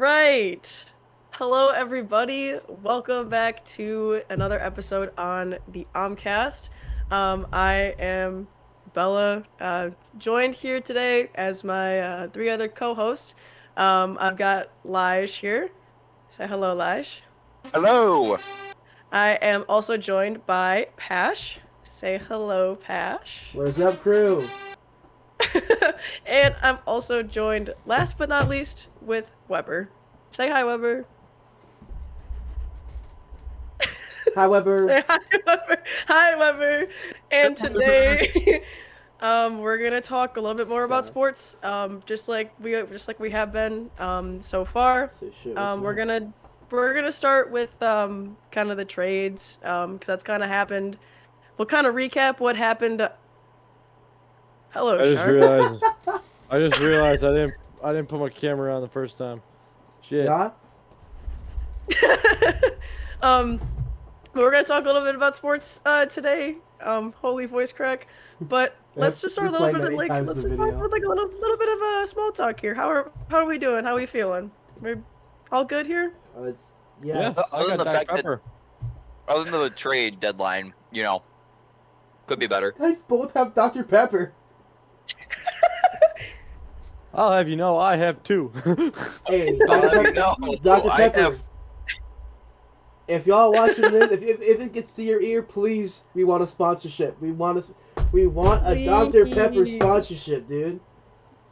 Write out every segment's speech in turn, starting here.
right. Hello, everybody. Welcome back to another episode on the OmCast. I am Bella, joined here today as my three other co-hosts. I've got Lige here. Say hello, Lige. Hello. I am also joined by Pash. Say hello, Pash. Where's up, crew? And I'm also joined, last but not least, with Weber. Say hi, Weber. Hi, Weber. Say hi, Weber. Hi, Weber. And today, we're gonna talk a little bit more about sports. Just like we have been so far. Say shit, We're gonna start with kind of the trades, because that's kind of happened. We'll kind of recap what happened. Hello, I Shark. just realized I didn't put my camera on the first time. Shit. Yeah? We're gonna talk a little bit about sports today. Holy voice crack. But let's just start a little bit of like let's just talk with like a little bit of a small talk here. How are we doing? How are we feeling? We're all good here? Yes. Yeah, I Other than got the fact Dr. Pepper. Other than the trade deadline, could be better. Guys both have Dr. Pepper. I'll have you know, I have two. Hey, Dr. Dr. I Pepper. have- If y'all watching this, if it gets to your ear, please, we want a sponsorship. We want a Dr. Pepper Please. sponsorship, dude.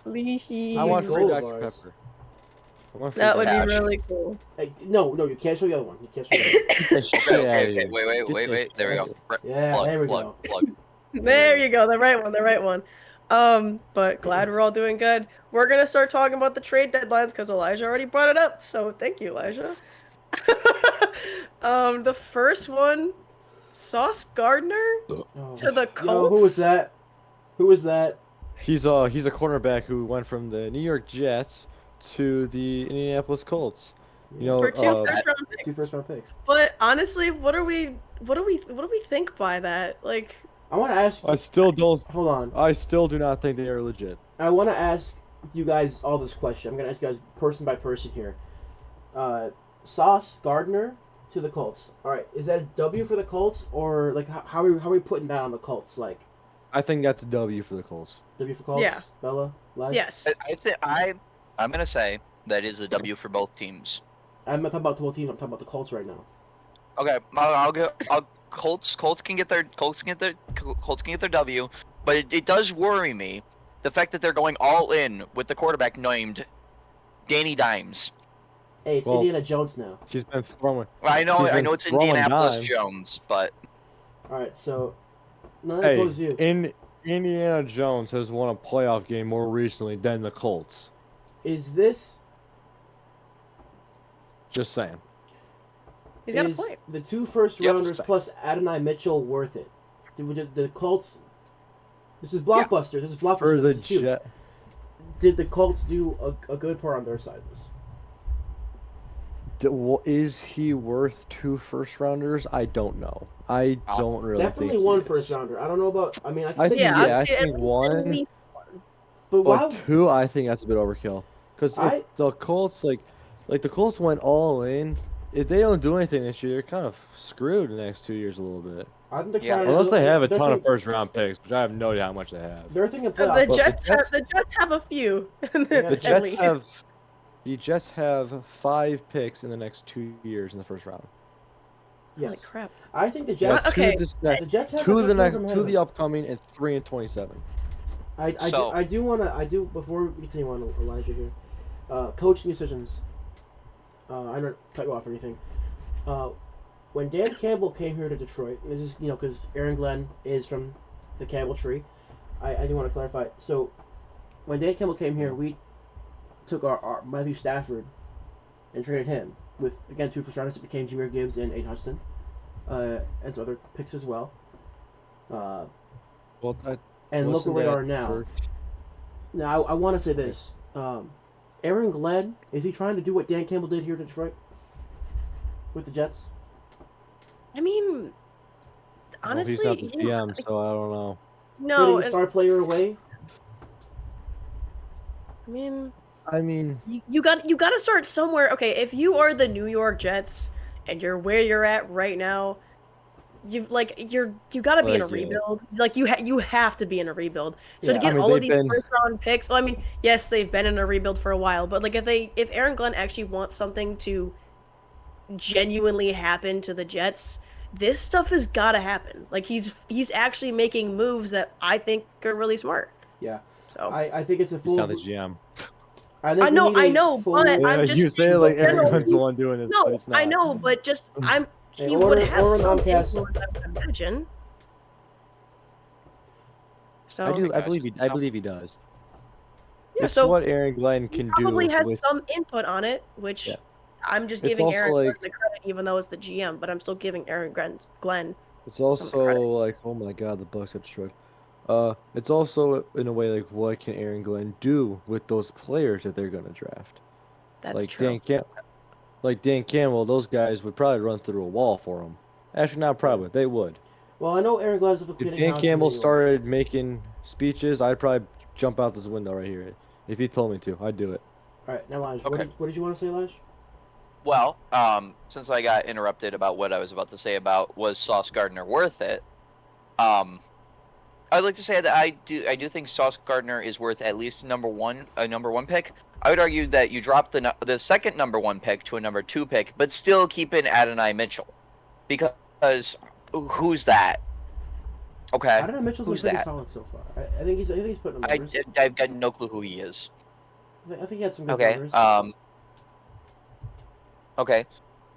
Please. I want free Gold Dr. bars. Pepper. I want free That would be Pash. really cool. Hey, no, you can't show the other one. You can't show the other one. Okay, wait. There we go. Yeah, there we go. Plug. There you go, the right one. But glad we're all doing good. We're gonna start talking about the trade deadlines because Elijah already brought it up. So thank you, Elijah. The first one, Sauce Gardner Oh. to the Yo, Colts. who was that? Who was that? He's a cornerback who went from the New York Jets to the Indianapolis Colts. You know, For two first-round picks. Two first-round picks. But honestly, what do we think by that? Like, I want to ask. I still don't. Hold on. I still do not think they are legit. I want to ask you guys all this question. I'm gonna ask you guys person by person here. Sauce Gardner to the Colts. All right, is that a W for the Colts, or like how are we putting that on the Colts? Like I think that's a W for the Colts. W for Colts. Yeah. Bella. Lige? yes. I'm gonna say that is a W for both teams. I'm not talking about the whole team. I'm talking about the Colts right now. Okay, I'll go. Colts can get their W, but it does worry me the fact that they're going all in with the quarterback named Danny Dimes. Hey, it's Well- Indiana Jones now. She's been throwing. I He's know been it's throwing Indianapolis dimes. Jones, but All right, so now that Hey, goes you. Indiana Jones has won a playoff game more recently than the Colts. Is this Just saying. He's got a is point. the two first Yep. rounders plus Adonai Mitchell worth it? Did the Colts? This is blockbuster. This is blockbuster. For the This is huge. Jet. Did the Colts do a good part on their side of this? Is he worth two first rounders? I don't know. I don't really Definitely think one he first is. rounder. I don't know about. I mean, I can I say think, Yeah, yeah, I'd I say think at one, least but why? but two, I think that's a bit overkill. Because I- if the Colts, like the Colts went all in, if they don't do anything this year, they're kind of screwed the next 2 years a little bit. I think they're Yeah. trying to Unless they have a they're ton of thinking- first round picks, which I have no idea how much they have. They're thinking The playoff. Jets have a few. Yeah, The at Jets least. have the Jets have 5 picks in the next 2 years in the first round. Holy Yes, crap. I think the Yeah, Jets. Okay. The Jets have two a the good next, program ahead two of the them. upcoming, and 3 and 27. I do want before we continue on, Elijah here. Coaching decisions. I don't cut you off or anything. When Dan Campbell came here to Detroit, and this is because Aaron Glenn is from the Campbell tree. I do want to clarify. So when Dan Campbell came here, we took our Matthew Stafford and traded him with again 2 first rounders. It became Jameer Gibbs and Aiden Hudson, and some other picks as well. Well, And look where we are now. Church? Now, I want to say this. Aaron Glenn, is he trying to do what Dan Campbell did here in Detroit? With the Jets? I mean, honestly, well, he's not the GM, so I don't know. no. Trading a star player away? I mean, I mean, you got to start somewhere. Okay, if you are the New York Jets and you're where you're at right now, you got to be in a like, yeah. rebuild. Like you have to be in a rebuild. So to Yeah. I get mean, all of they've these been. first round picks, well, I mean, yes, they've been in a rebuild for a while, but like if Aaron Glenn actually wants something to genuinely happen to the Jets, this stuff has got to happen. Like he's actually making moves that I think are really smart. Yeah. So I think it's a He's not the full. GM. I think we need I a know, but full. I'm You just say it saying like Aaron rebuild. Glenn's the generally. one doing this, but No, it's I not. know, but just Hey, he would have order some on OmCast. influence, I would imagine. I So do. I Guys, believe he. I believe he does. yeah, It's so what Aaron Glenn he can probably do has with. some input on it, Yeah. which I'm just It's giving also Aaron Glenn like. the credit, even though it's the GM, but I'm still giving Glenn It's some of the also credit. like. Oh my God, the Bucks got destroyed. It's also in a way like what can Aaron Glenn do with those players that they're gonna draft? That's Like true. Dan Campbell, those guys would probably run through a wall for him. Actually, not Yeah. probably. They would. Well, I know Aaron Glenn's for If cleaning Dan house in New Campbell York. started making speeches, I'd probably jump out this window right here. If he told me to, I'd do it. All right, now, Lige, Okay. what did you want to say, Lige? Well, since I got interrupted about what I was about to say about was Sauce Gardner worth it, I'd like to say that I do think Sauce Gardner is worth at least a number one pick. I would argue that you drop the second number one pick to a number two pick, but still keep in Adonai Mitchell, because who's that? Okay, I don't know. Mitchell's been who's pretty that? solid so far. I think he's putting up numbers. I've got no clue who he is. I think he had some good Okay, numbers. okay,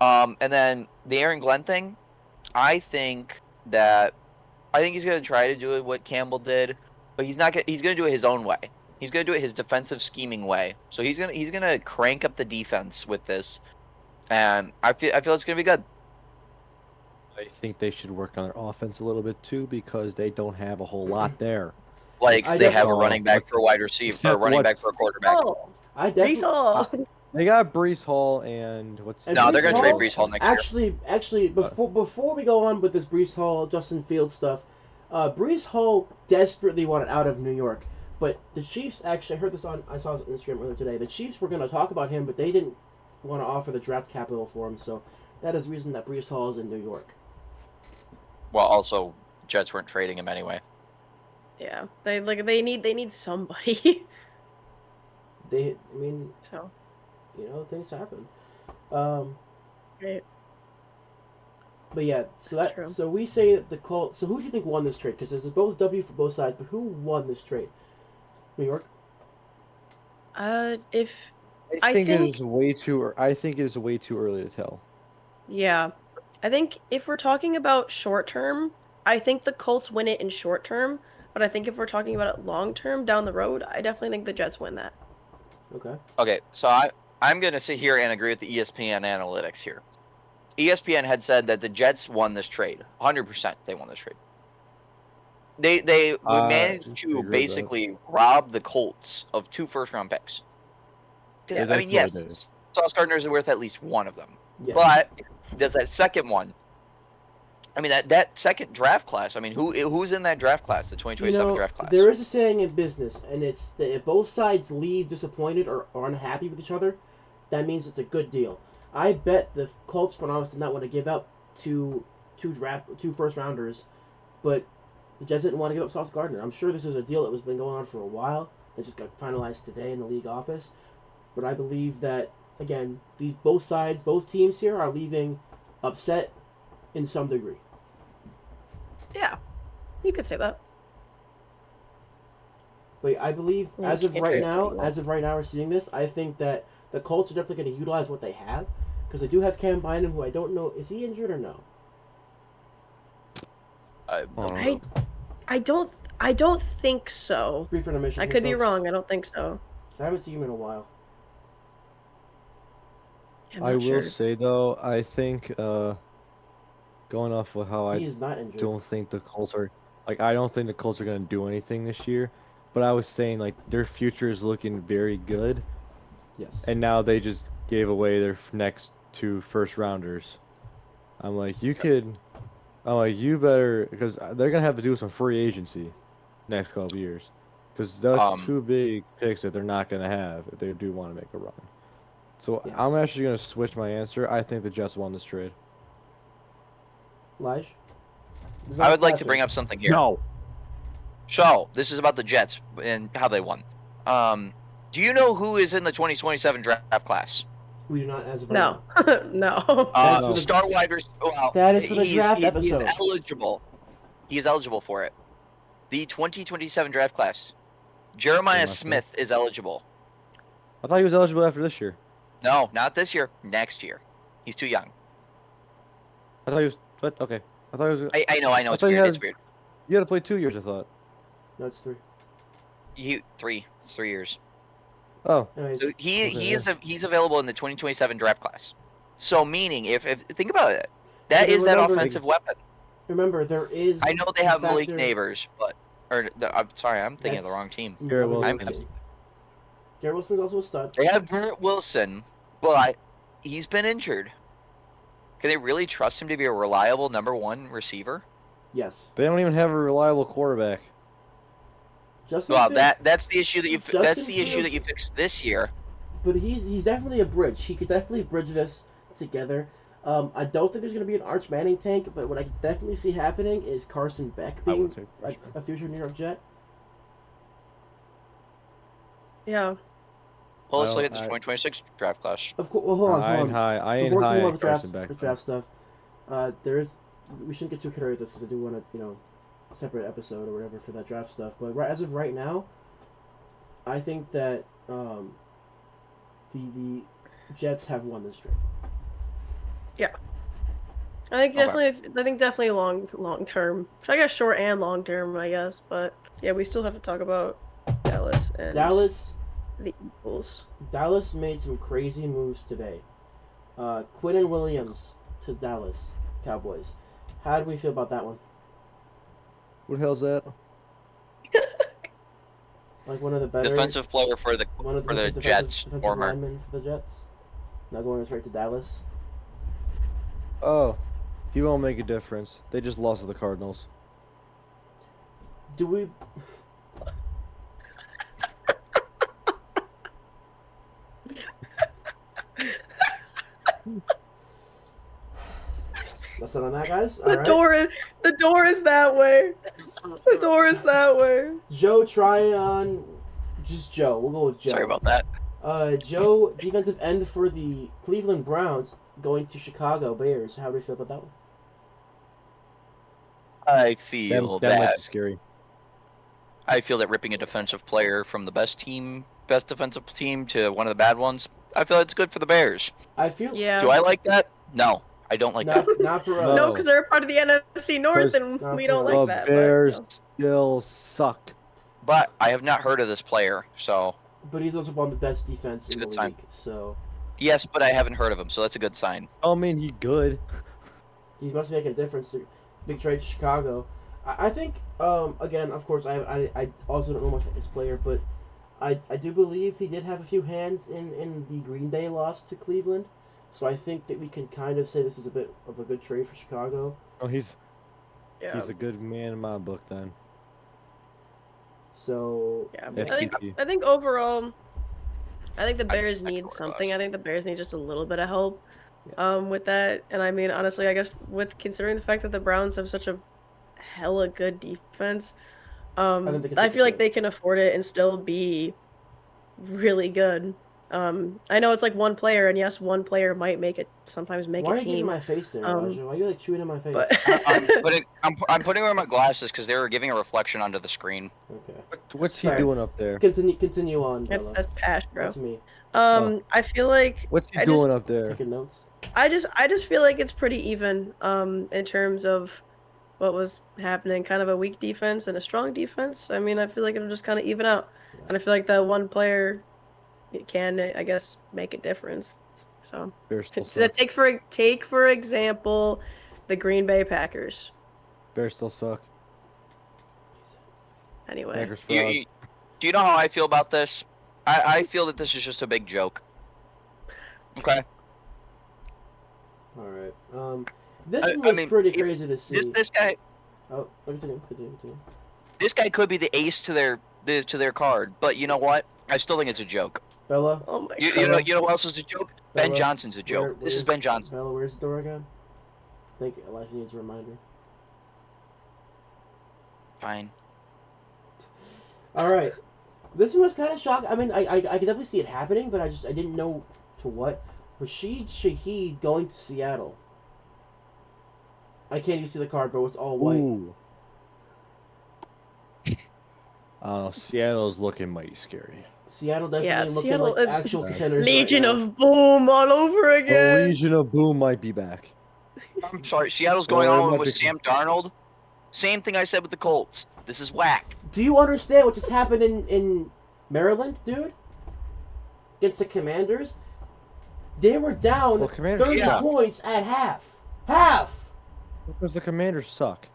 and then the Aaron Glenn thing, I think he's gonna try to do it what Campbell did, but he's not. He's gonna do it his own way. He's gonna do it his defensive scheming way. So he's gonna crank up the defense with this, and I feel it's gonna be good. I think they should work on their offense a little bit too because they don't have a whole lot there. Like I they def- have a running back for a wide receiver or a except running back what's for a quarterback. Oh, I Brees definitely. Hall. they got Brees Hall and what's And No, they're Brees gonna trade Hall- Brees Hall next year. Actually, before we go on with this Brees Hall, Justin Fields stuff, Brees Hall desperately wanted out of New York, but the Chiefs actually I heard this on I saw this on Instagram earlier today. The Chiefs were going to talk about him, but they didn't want to offer the draft capital for him, so that is the reason that Brees Hall is in New York. Well, also Jets weren't trading him anyway. Yeah, they need somebody. I mean, So things happen. Um, right. but yeah, That's true. so we say that the Colts. So who do you think won this trade? Because there's both W for both sides, but who won this trade? New York. If I think think- it is way too. I think it is way too early to tell. yeah, I think if we're talking about short term, I think the Colts win it in short term. But I think if we're talking about it long term down the road, I definitely think the Jets win that. Okay. Okay, so I'm gonna sit here and agree with the ESPN analytics here. ESPN had said that the Jets won this trade. 100% they won this trade. They managed agree to with that. basically rob the Colts of 2 first-round picks. Yeah, I mean, that's what it yes, is. Sauce Gardner is worth at least one of them. Yeah. But there's that second one. I mean, that second draft class. I mean, who's in that draft class, the 2027 draft class? There is a saying in business, and it's that if both sides leave disappointed or unhappy with each other, that means it's a good deal. I bet the Colts front office did not want to give up two first rounders, but the Jets didn't want to give up Sauce Gardner. I'm sure this is a deal that was been going on for a while that just got finalized today in the league office. But I believe that again, both teams here are leaving upset in some degree. Yeah, you could say that. But I believe Yeah, as you of can't right trade now, anyone. we're seeing this. I think that the Colts are definitely going to utilize what they have because they do have Cam Bynum, who I don't know is he injured or no. I don't think so. Brief intermission. I here, could be folks. wrong. I don't think so. I haven't seen him in a while. I'm I not will sure. say though, I think going off of how He I is not injured. don't think the Colts are I don't think the Colts are going to do anything this year, but I was saying like their future is looking very good, Yes. and now they just gave away their next 2 first rounders. I'm like you better because they're going to have to do some free agency next couple of years Because that's two big picks that they're not going to have if they do want to make a run. So Yes. I'm actually going to switch my answer. I think the Jets won this trade. Lige? I would like to bring up something here. No. So, this is about the Jets and how they won. Do you know who is in the 2027 draft class? We do not as of No. No. No. Star wide receiver. Well, That is for the draft He's episode. eligible. He is eligible for it. The 2027 draft class. Jeremiah Smith is eligible. I thought he was eligible after this year. No, not this year. Next year. He's too young. I thought he was. What? Okay. I thought he was. I know. It's thought you weird. had- It's weird. You had to play 2 years, I thought. No, it's 3. It's 3 years. Oh. Anyways, So he's available in the 2027 draft class. So meaning, if think about it, that Yeah, is that remember- offensive weapon. remember, there is. I know they a have Malik factor- Neighbors, but I'm sorry, I'm thinking of the That's- wrong team. Garrett I'm- Wilson. Garrett Wilson's also a stud. They have Garrett Wilson, but he's been injured. Can they really trust him to be a reliable number 1 receiver? Yes. They don't even have a reliable quarterback. Justin Well, Fields, that's the issue that Justin that's the issue that Fields- you fixed this year. but he's definitely a bridge. He could definitely bridge this together. I don't think there's going to be an Arch Manning tank, but what I can definitely see happening is Carson Beck I would being take like a future New York Jet. Yeah. Well, let's I look don't- at the 2026 draft class. Of course. Well, hold on. I ain't Hold on. high. I ain't Before we high talk at about Carson Beck. the draft stuff, we shouldn't get too carried with this because I do want to, separate episode or whatever for that draft stuff. But as of right now, I think that the Jets have won this trade. I think definitely long term. I guess short and long term, I guess. But yeah, we still have to talk about Dallas and the Eagles. Dallas made some crazy moves today. Quinnen Williams to Dallas Cowboys. How do we feel about that one? What the hell's that? Like one of the better Defensive player for the Jets, defensive former. linemen for the Jets. Now going straight to Dallas. Oh, he won't make a difference. They just lost to the Cardinals. Do we? That's it on that, guys. The door is that way. The door is that way. Joe Tryon, just Joe. We'll go with Joe. Sorry about that. Joe, defensive end for the Cleveland Browns, going to Chicago Bears. How do we feel about that one? I feel That might that be scary. I feel that ripping a defensive player from the best defensive team to one of the bad ones, I feel it's good for the Bears. I feel Yeah. Do I like that? No, I don't like that. not for us. No. No, because they're a part of the NFC North, and Not we for don't us. like The that. Bears But, still suck. But I have not heard of this player, so But he's also one of the best defense It's in a the good league. So yes, but I haven't heard of him, so that's a good sign. I mean, he good. he must make a difference. Big trade to Chicago. I think, again, of course, I also don't know much about this player, but I do believe he did have a few hands in the Green Bay loss to Cleveland. So I think that we can kind of say this is a bit of a good trade for Chicago. Oh, he's yeah. a good man in my book then. So Yeah, If I think overall, I think the I Bears just like need the something. Warhawks. I think the Bears need just a little bit of help with that. And I mean, honestly, I guess with considering the fact that the Browns have such a hella good defense, think they can I take feel it like too. they can afford it and still be really good. I know it's like one player, and yes, one player might sometimes make why a are you getting team. my face there, um, Elijah? Why are you like chewing in my face? But I'm putting on my glasses because they were giving a reflection onto the screen. Okay. What's Sorry. he doing up there? Continue on, Bella. that's Pash, bro. That's me. I feel like What's he I doing just- up there? Taking notes. I just feel like it's pretty even in terms of what was happening. Kind of a weak defense and a strong defense. I mean, I feel like it'll just kind of even out, and I feel like that one player can, I guess, make a difference. So Bears still so suck. take for example the Green Bay Packers. Bears still suck. Anyway, Packers You- frauds. you- do you know how I feel about this? I feel that this is just a big joke. Okay. All right. This I- one I was mean, pretty crazy to see. This guy Oh, continue. this guy could be the ace to their to their card. But you know what? I still think it's a joke. Bella, Oh my You, god. you know you know who else is a joke? Ben Bella, Johnson's a joke. This is Ben Johnson. Bella, where's the door again? I think Elijah needs a reminder. Fine. All right, this one was kind of shocking. I mean, I could definitely see it happening, but I didn't know to what. Rashid Shaheed going to Seattle. I can't even see the card, bro. It's all white. Ooh. Seattle's looking mighty scary. Seattle definitely Yeah, looking Seattle, like actual contenders. Legion right now. of Boom all over The again. Legion of Boom might be back. I'm sorry. Seattle's going Or all in might with be- Sam Darnold. Same thing I said with the Colts. This is whack. Do you understand what just happened in Maryland, dude? Against the Commanders? They were down Well, Commanders 30 suck. points at half. Half! Because the Commanders suck.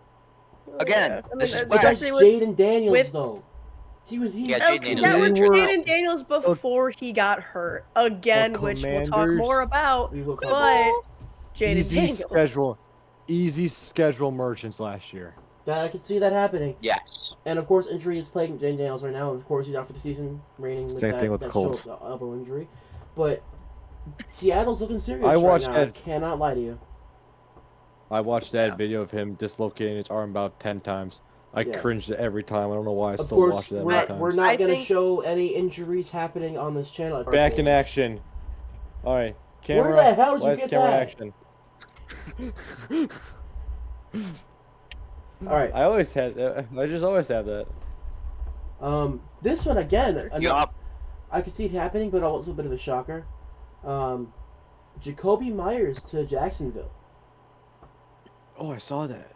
Again, Yeah. I mean, this is But that's whack. especially with Jaden Daniels, with- though. He Yeah, Okay, Jaden Daniels that is was injured. Jaden Daniels before he got hurt again, which we'll talk Commanders- more about. We will talk But Jaden Easy Daniels. easy schedule merchants last year. I can see that happening. Yes. And of course, injury is plaguing Jaden Daniels right now. Of course, he's out for the season, reigning with Same that, thing with that the Colts. elbow injury. But Seattle's looking serious I watched right now. I that- cannot lie to you. I watched that Yeah. video of him dislocating his arm about 10 times. I Yeah. cringed every time. I don't know why I Of still course, watch that we're many times. not I going to think- show any injuries happening on this channel. Back in action. All right, camera. Where the hell did you last get camera that? action. All right. I always had. I just always have that. This one again. Yup. I could see it happening, but also a bit of a shocker. Jacoby Myers to Jacksonville. Oh, I saw that.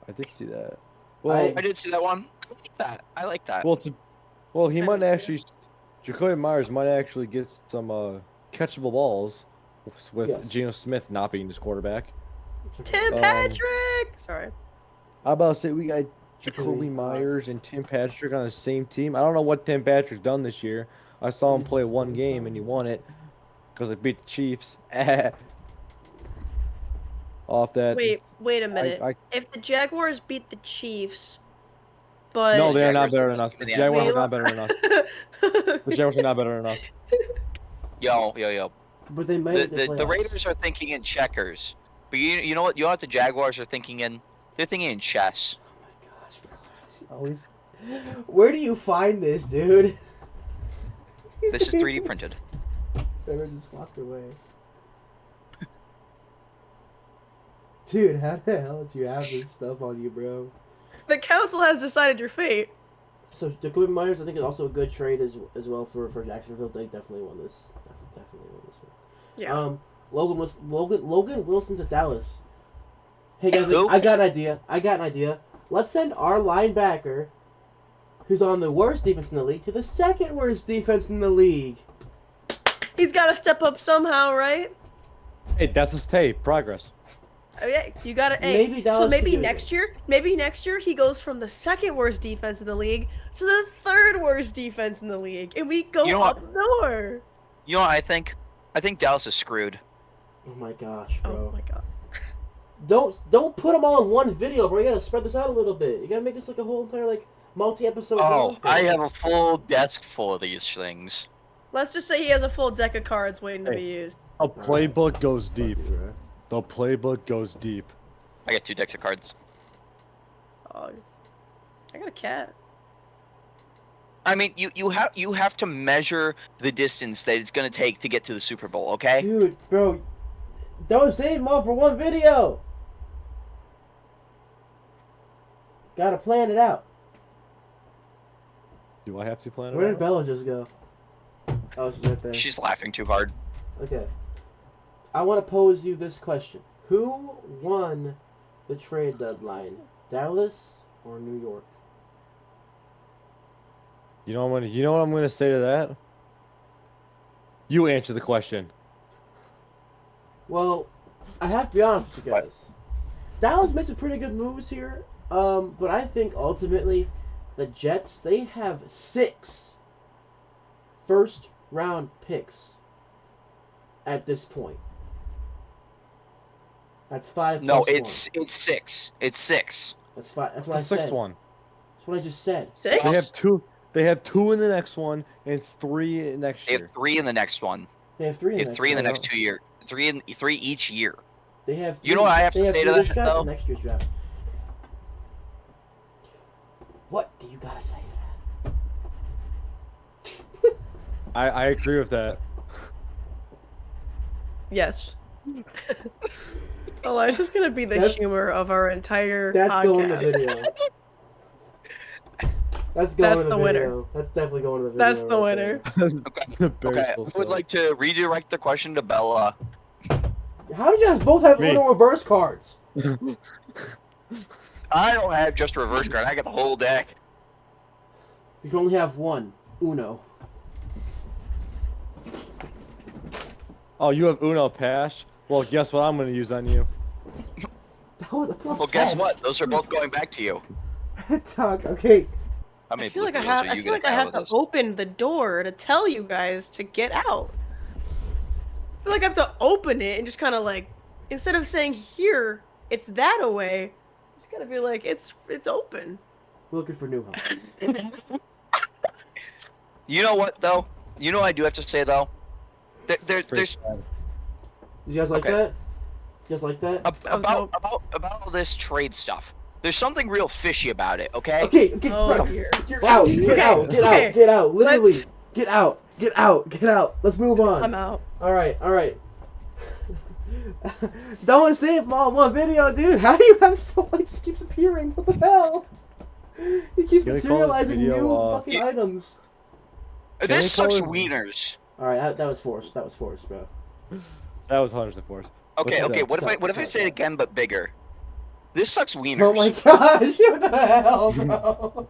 I did see that. I I did see that one. I like that. I like that. Well, he Kind might of, yeah. actually. Jacoby Myers might actually get some catchable balls with Yes. Geno Smith not being his quarterback. Tim Um, Patrick. Sorry. How about say we got Jacoby Jacoby Myers and Tim Patrick on the same team? I don't know what Tim Patrick's done this year. I saw him play one game and he won it because they beat the Chiefs. Off that. Wait a minute. I, If the Jaguars beat the Chiefs, but no, they are not Jaguars better are than us. worse The than the Jaguars NFL. are not better than us. The Jaguars are not better than us. Yo. But they might The, make the, the playoffs. Raiders are thinking in checkers. But you know what? You know what the Jaguars are thinking in? They're thinking in chess. Oh my gosh, bro. Always... Where do you find this, dude? This is 3D printed. Trevor just walked away. Dude, how the hell did you have this stuff on you, bro? the council has decided your fate. So Jacoby Myers, I think, is also a good trade as well for Jacksonville. They definitely won this. Definitely won this one. Yeah. Logan Wilson to Dallas. Hey guys, Who? I got an idea. Let's send our linebacker, who's on the worst defense in the league, to the second worst defense in the league. He's got to step up somehow, right? Hey, that's his tape. Progress. Oh, yeah, you got to. Maybe Dallas So could maybe do it. next year he goes from the second worst defense in the league to the third worst defense in the league, and we go You know what? up north. You know what I think? I think Dallas is screwed. Oh my gosh, bro. Oh my god. Don't put them all in one video, bro. You gotta spread this out a little bit. You gotta make this like a whole entire like multi-episode. Oh, video I thing. have a full desk full of these things. Let's just say he has a full deck of cards waiting to Hey. be used. The playbook goes deep. Fuck you, bro. The playbook goes deep. I got 2 decks of cards. Oh, I got a cat. I mean, you have to measure the distance that it's gonna take to get to the Super Bowl, okay? Dude, bro, don't save them all for one video. Gotta plan it out. Do I have to plan it Where did out? Bella just go? Oh, she's right there. She's laughing too hard. Okay. I want to pose you this question: who won the trade deadline, Dallas or New York? You know what I'm gonna say to that? You answer the question. Well, I have to be honest with you What? guys. Dallas made some pretty good moves here, but I think ultimately the Jets, they have 6 first-round picks at this point. That's 5 No, plus it's 6. It's 6. one. That's 5. That's It's what I the sixth said. one. That's what I just said. Six? We have two. They have 2 in the next one and 3 next They have year. 3 in the next one. They have 3 in They the have next 3 in the year. next 2 years. 3 each year. They have. You know what I have they to have say to this that, draft though? and next year's draft. What do you gotta say to that? I agree with that. Yes. Elijah's gonna be the That's- humor of our entire That's podcast. going in the video. That's going That's in the the winner. video. That's definitely going in the video. That's the right winner. there. The Bears Okay, will I would suck. like to redirect the question to Bella. How did you guys both have Me. Uno reverse cards? I don't have just a reverse card. I got the whole deck. You can only have one Uno. Oh, you have Uno Pash? Well, guess what I'm going to use on you? Oh, the plus Well, guess 10. what? Those are both going back to you. Talk. Okay. How I many feel like blue I wheels have. are I you feel like I gonna have with to this? open the door to tell you guys to get out. I feel like I have to open it and just kind of like, instead of saying here, it's that away. Just gotta be like, it's open. We're looking for new house. You know what though? You know what I do have to say though. There's Did you guys like Okay. that? You guys like that? That was dope. about all this trade stuff. There's something real fishy about it. Okay. Okay, Oh, bro, dear. get out, get Okay, out, get okay. out, get out. Literally, Let's- get out, get out, get out. Let's move on. I'm out. All right, all right. Don't say it all in one video, dude. How do you have so much? It just keeps appearing. What the hell? He keeps Can we call this materializing video, new fucking Yeah. items. we This call sucks it- wieners. All right, that was forced. That was forced, bro. That was 100% force. Okay, What's okay. that? What if I say it again but bigger? This sucks wieners. Oh my gosh! What the hell, bro?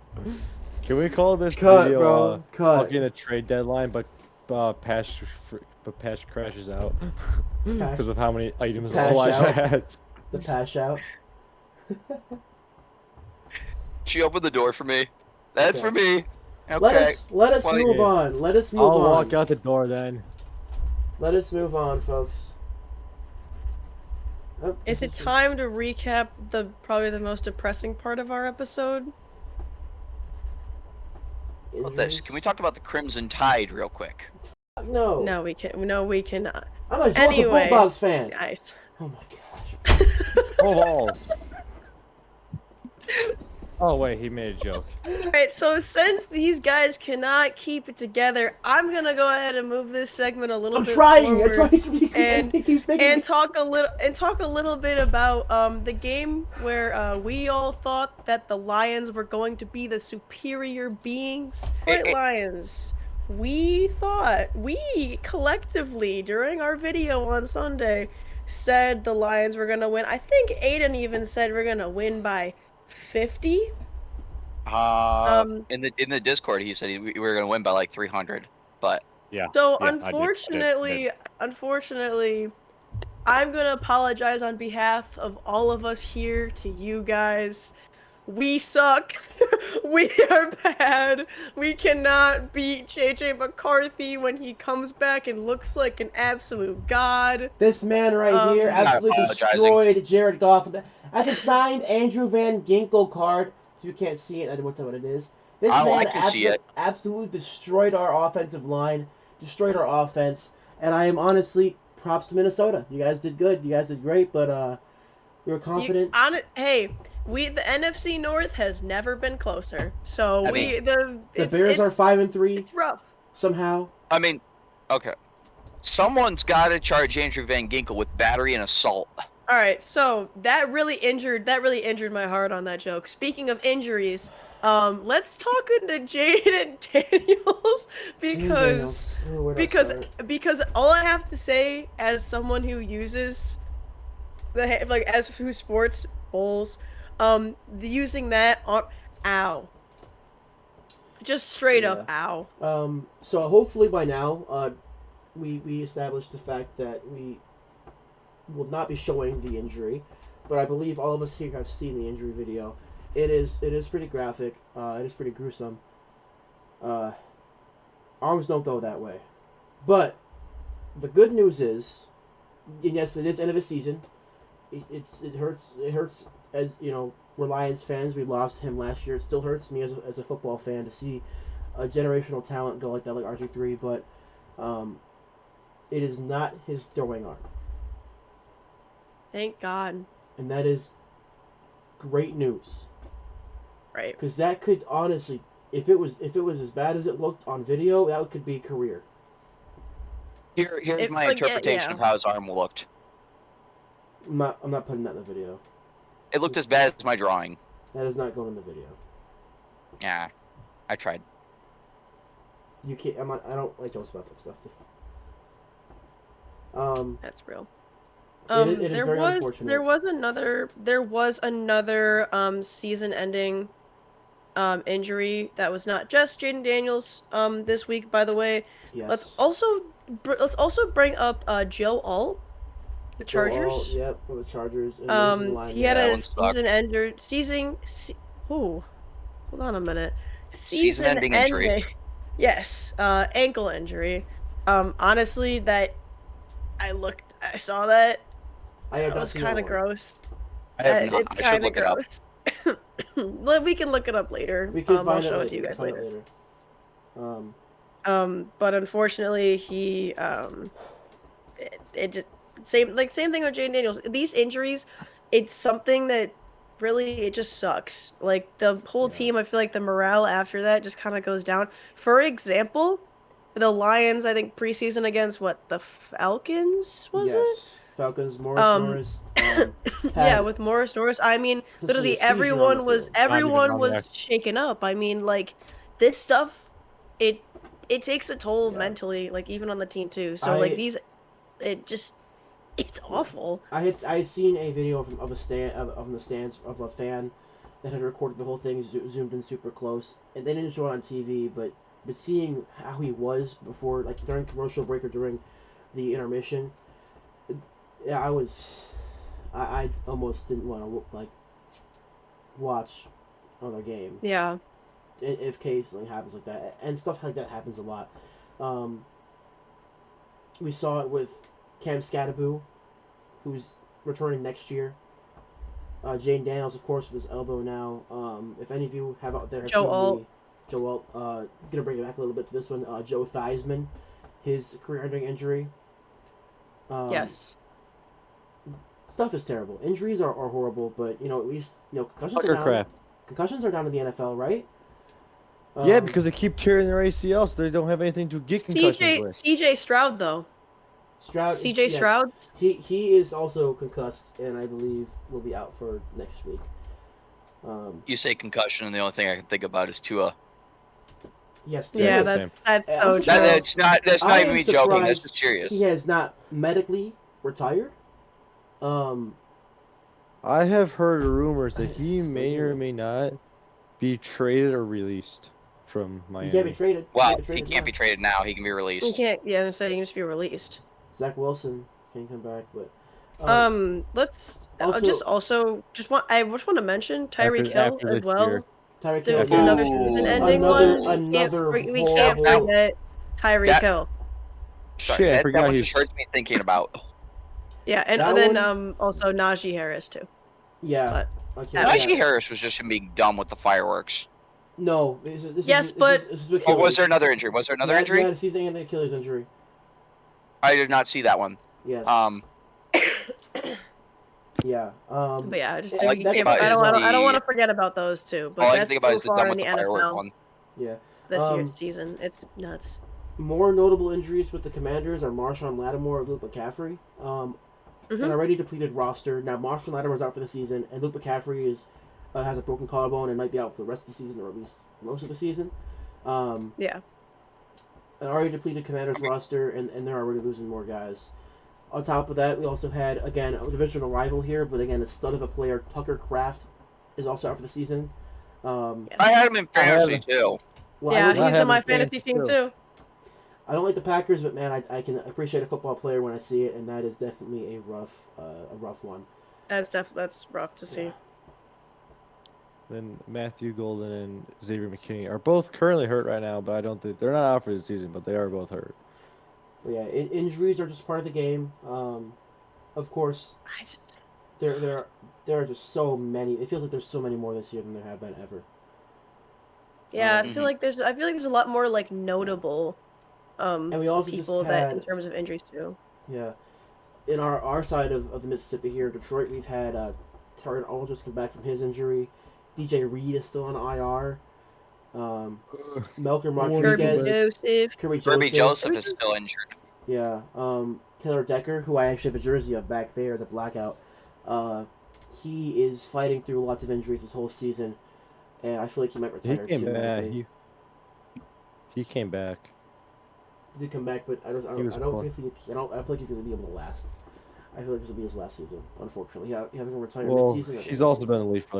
Can we call this Cut, video bro. Cut. fucking a trade deadline, but Pash crashes out Pash- because of how many items Pash Elijah out. has. The pass out. She opened the door for me. That's Okay. for me. Okay. Let us Well, move yeah. on. Let us move I'll on. walk out the door then. Let us move on, folks. Oh, Is it time to recap the probably the most depressing part of our episode? How about this? Injuries? Can we talk about the Crimson Tide real quick? No. No, we can. No, we cannot. I'm a Georgia Anyway. Bulldogs fan. Guys. Oh my gosh. Oh, oh wait, he made a joke. Alright, so since these guys cannot keep it together, I'm gonna go ahead and move this segment a little I'm bit trying. forward I'm trying. and- He keeps making and me... talk a little bit about the game where we all thought that the Lions were going to be the superior beings. Right, Lions. We collectively during our video on Sunday said the Lions were gonna win. I think Aiden even said we're gonna win by 50. In the Discord, he said we were gonna win by like 300, but Yeah. So Yeah, I did. unfortunately, I'm gonna apologize on behalf of all of us here to you guys. We suck. We are bad. We cannot beat JJ McCarthy when he comes back and looks like an absolute god. This man right here I'm not absolutely apologizing. destroyed Jared Goff. That's a signed Andrew Van Ginkel card. If you can't see it, I don't know what it is. This Oh, I man can see it. absolutely destroyed our offensive line, destroyed our offense, and I am honestly props to Minnesota. You guys did good. You guys did great, but we were confident. The NFC North has never been closer. So The Bears are 5-3 It's rough. somehow. I mean, okay. Someone's got to charge Andrew Van Ginkel with battery and assault. All right, so that really injured my heart on that joke. Speaking of injuries, let's talk into Jaden Daniels because Where do I start? because all I have to say as someone who uses who sports bowls, using that on ow. Just straight up ow. So hopefully by now, we established the fact that we will not be showing the injury, but I believe all of us here have seen the injury video. It is pretty graphic. It is pretty gruesome. Arms don't go that way, but the good news is, and yes, it is end of the season. It hurts. It hurts as you know. We're Lions fans. We lost him last year. It still hurts me as a football fan to see a generational talent go like that, like RG3, but it is not his throwing arm, Thank God. and that is great news. Right. Because that could honestly, if it was as bad as it looked on video, that could be career. Here's my interpretation of how his arm looked. I'm not putting that in the video. It looked as bad as my drawing. That is not going in the video. Yeah, I tried. You can't. I don't like jokes about that stuff. That's real. It is very unfortunate. There was another season-ending injury that was not just Jaden Daniels this week, by the way. Yes. Let's also bring up Joe Alt, the Chargers. Yep, for the Chargers. He had a hold on a minute. Season-ending injury. Yes, ankle injury. Honestly, I saw that. That was kind of gross. I have not. It's I should kind of look it up. gross. We can look it up later. We can I'll show it to you guys later. But unfortunately, he it just same thing with Jaden Daniels. These injuries, it's something that really it just sucks. Like the whole team, I feel like the morale after that just kind of goes down. For example, the Lions, I think preseason against the Falcons was it? Falcons, Norris. Yeah, with Norris. I mean, literally everyone was shaken up. I mean, like this stuff, it takes a toll mentally, like even on the team too. So it's awful. I had seen a video of the stands of a fan that had recorded the whole thing, zoomed in super close, and they didn't show it on TV, but seeing how he was before, like during commercial break or during the intermission, I almost didn't want to like watch another game. Yeah. If something happens like that, and stuff like that happens a lot. We saw it with Cam Scattaboo, who's returning next year. Jane Daniels, of course, with his elbow now. If any of you have out there Joe Alt, gonna bring it back a little bit to this one. Joe Theismann, his career-ending injury. Yes. Stuff is terrible. Injuries are horrible, but at least concussions are down in the NFL, right? Yeah, because they keep tearing their ACL, so they don't have anything to get concussions with. CJ Stroud though. Stroud. He is also concussed, and I believe will be out for next week. You say concussion, and the only thing I can think about is Tua. Yes. Yeah, that's so true. That's not even me joking. That's just serious. He has not medically retired. I have heard rumors that he may or may not be traded or released from Miami. He can't be traded. Well, he can't be traded now. He can be released. He can't. Yeah, so he can just be released. Zach Wilson can come back, but let's I just want to mention Tyreek Hill as well. Tyreek Hill, another season-ending one. We can't forget Tyreek Hill. Sorry, that one just hurts me thinking about. Yeah, and then also Najee Harris too. Yeah. Najee Harris was just him being dumb with the fireworks. No. Was there another injury? Was there another injury? Yeah, season-ending Achilles injury. I did not see that one. Yes. Yeah. But yeah, I don't want to forget about those two. But all I that's can think about is the far dumb in with the the firework NFL one. Yeah. This year's season, it's nuts. More notable injuries with the Commanders are Marshawn Lattimore and Luke McCaffrey. An already depleted roster. Now Marshawn Lattimore's out for the season, and Luke McCaffrey has a broken collarbone and might be out for the rest of the season, or at least most of the season. Yeah. An already depleted Commanders roster, and they're already losing more guys. On top of that, we also had, again, a divisional rival here, but again, a stud of a player, Tucker Kraft, is also out for the season. I had him in fantasy, too. Well, yeah, he's in my fantasy team, too. I don't like the Packers, but man, I can appreciate a football player when I see it, and that is definitely a rough one. That's rough to see. Then Matthew Golden and Xavier McKinney are both currently hurt right now, but I don't think they're not out for the season, but they are both hurt. But yeah, injuries are just part of the game. Of course, there are just so many. It feels like there's so many more this year than there have been ever. Yeah, I Um, feel like there's a lot more like notable and we also just people that in had, terms of injuries too. yeah, in our side of the Mississippi here, Detroit, we've had Terran All just come back from his injury. DJ Reed is still on IR. Malcolm I want him to Kirby come Rodriguez, back. Joseph. Kirby Kirby Joseph, Joseph is still injured. yeah. Taylor Decker, who I actually have a jersey of back there, the blackout. He is fighting through lots of injuries this whole season, and I feel like he might He retire came too. back. Likely. He came back. He did come back, but I don't feel like he's going to be able to last. I feel like this will be his last season. Unfortunately, he hasn't going to retire Well, mid-season. he's also been in the league for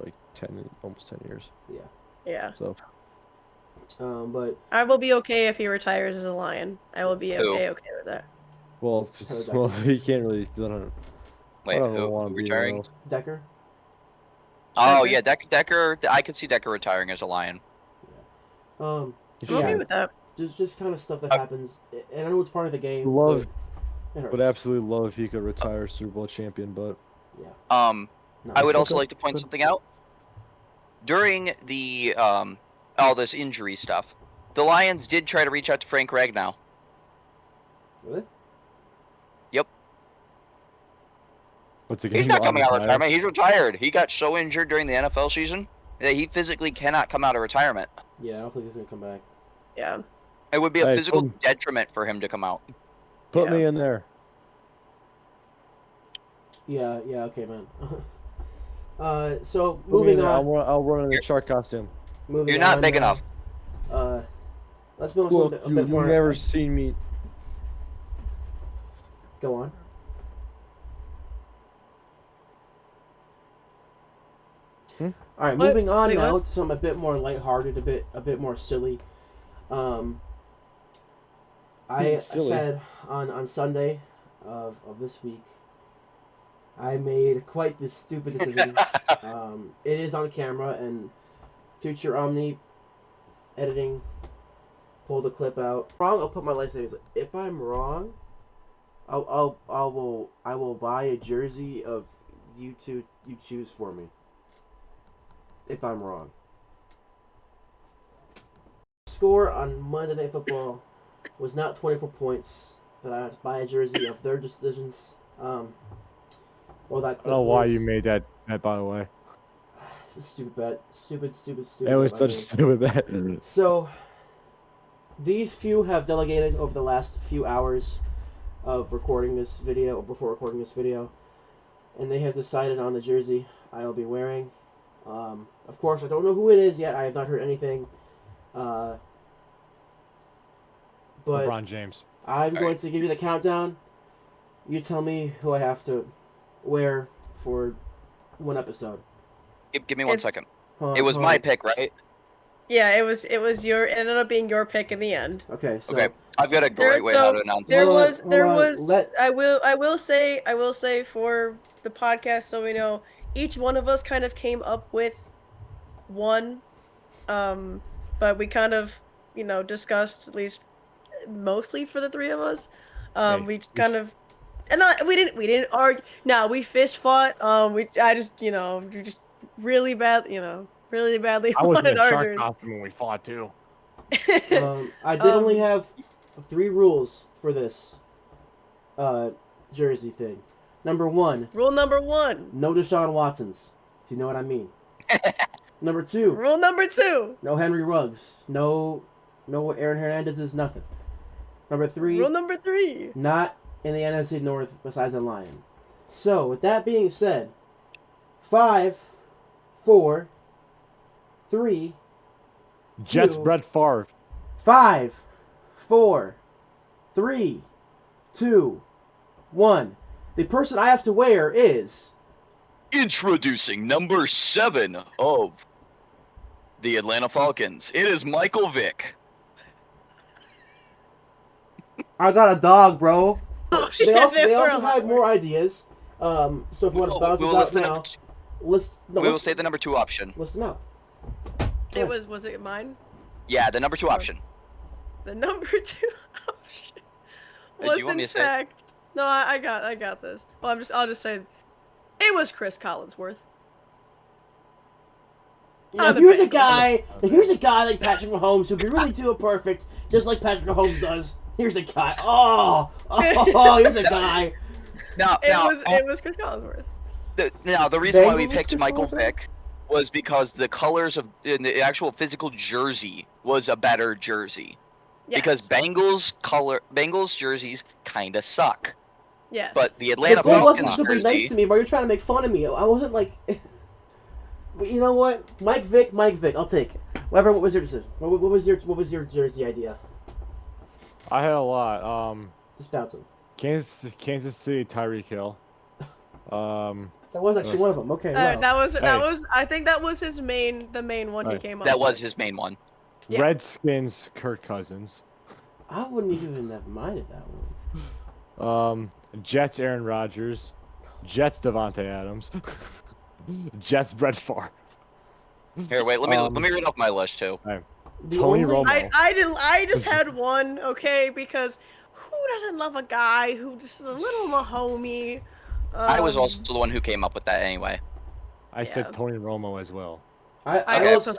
like 10, almost 10 years. Yeah. Yeah. So. But I will be okay if he retires as a Lion. I will be Who? okay with that. Well, Taylor Decker. well, he can't really. I don't Wait, who want to be retiring? else. Decker. Oh Decker. yeah, Decker. I could see Decker retiring as a Lion. Yeah. I'm okay with that. Just kind of stuff that happens, and I know it's part of the game. Love, but it hurts. would absolutely love if he could retire Super Bowl champion, but Yeah. No, I would it's also okay. like to point something out. During the all this injury stuff, the Lions did try to reach out to Frank Ragnow. Really? Yep. what's it? He's not coming out of retirement. He's retired. He got so injured during the NFL season that he physically cannot come out of retirement. Yeah, I don't think he's gonna come back. Yeah. It would be a Hey, physical detriment for him to come out. Put Yeah. me in there. Yeah, okay, man. So Put me in moving there. on. I'll run in the shark costume. Moving You're not on, big enough. Let's move on Look, to a you've bit more. never seen me. Go on. Hmm? All right, What? moving on Wait, now what? to some a bit more lighthearted, a bit more silly. I Silly. said on Sunday of this week, I made quite this stupid decision. It is on camera, and future Omni editing, pull the clip out. Wrong, I'll put my life savings. If I'm wrong, I will buy a jersey of you choose for me. If I'm wrong. Score on Monday Night Football was not 24 points. That I had to buy a jersey of their decisions. Well, that I don't know why was- you made that by the way. It's a stupid bet. Stupid. It was bet such by a me. stupid bet. So, these few have delegated over the last few hours of recording this video, or before recording this video, and they have decided on the jersey I will be wearing. Of course, I don't know who it is yet. I have not heard anything. But LeBron James. I'm going to give you the countdown. You tell me who I have to wear for one episode. Give me one It's- second. Hold on, It was hold my on. pick, right? Yeah, it was it ended up being your pick in the end. Okay, so Okay. I've got a great way how to announce There this. Hold on, let- I will say for the podcast, so we know, each one of us kind of came up with one, but we kind of, discussed, at least mostly for the three of us. Hey, We kind of, and we didn't argue. No, we fist fought. We just really badly I was in wanted a our shark jersey. costume when we fought too. I did only have 3 rules for this jersey thing. Number 1, Rule number 1. no Deshaun Watsons. Do you know what I mean? Number 2, Rule number 2. no Henry Ruggs. No Aaron Hernandez's, nothing. Number 3, Rule number 3. not in the NFC North besides a Lion. So, with that being said, 5, 4, 3, Jets Two. Brett Favre. 5, 4, 3, 2, 1. The person I have to wear is... Introducing number 7 of the Atlanta Falcons. It is Michael Vick. I got a dog, bro. They Yeah, also, there they were also a lot had more ideas. So if you want to bounce We'll this list out the now, number, list say the number 2 option. list them out. It was it mine? Yeah, the number 2 option. The number 2 option Do was you want in me to say it? fact. No, I got this. Well, I'll just say it was Chris Collinsworth. You know, the here's a Bengals. guy like Patrick Mahomes who can really do it perfect, just like Patrick Mahomes does. Here's a guy. Here's a guy. It was Chris Collinsworth. The reason why we Bengals picked Chris Michael Collinsworth? Vick was because the colors of in the actual physical jersey was a better jersey. Yes. Because Bengals jerseys kind of suck. Yes. But the The Atlanta goal wasn't Falcons to be nice jersey. to me, bro. You're trying to make fun of me. I wasn't like. But you know what? Mike Vick. I'll take it. Weber, what was your decision? What was your jersey idea? I had a lot. Just bounce him. Kansas City, Tyreek Hill. That was actually one of them. Okay. Wow. That was I think that was the main one he came up with. That was his main one. Yeah. Redskins, Kirk Cousins. I wouldn't even have minded that one. Jets, Aaron Rodgers. Jets, Devontae Adams. Jets, Brett Favre. Here, wait. Let me read off my list too. Tony Romo. I just had one, okay, because who doesn't love a guy who just a little Mahomey? I was also the one who came up with that anyway. I said Tony Romo as well. I also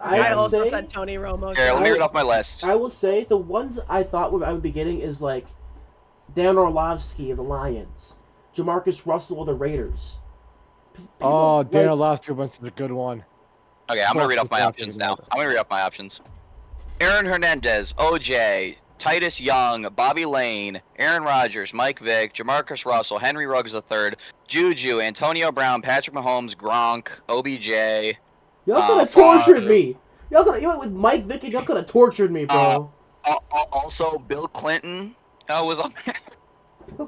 said Tony Romo. Here, let me read off my list. I will say the ones I thought I would be getting is like Dan Orlovsky of the Lions, Jamarcus Russell of the Raiders. Dan Orlovsky was a good one. Okay, I'm gonna read off my options now. Aaron Hernandez, OJ, Titus Young, Bobby Lane, Aaron Rodgers, Mike Vick, Jamarcus Russell, Henry Ruggs III, Juju, Antonio Brown, Patrick Mahomes, Gronk, OBJ. Y'all could have tortured me. You went with Mike Vick and y'all could have tortured me, bro. Also, Bill Clinton was on there.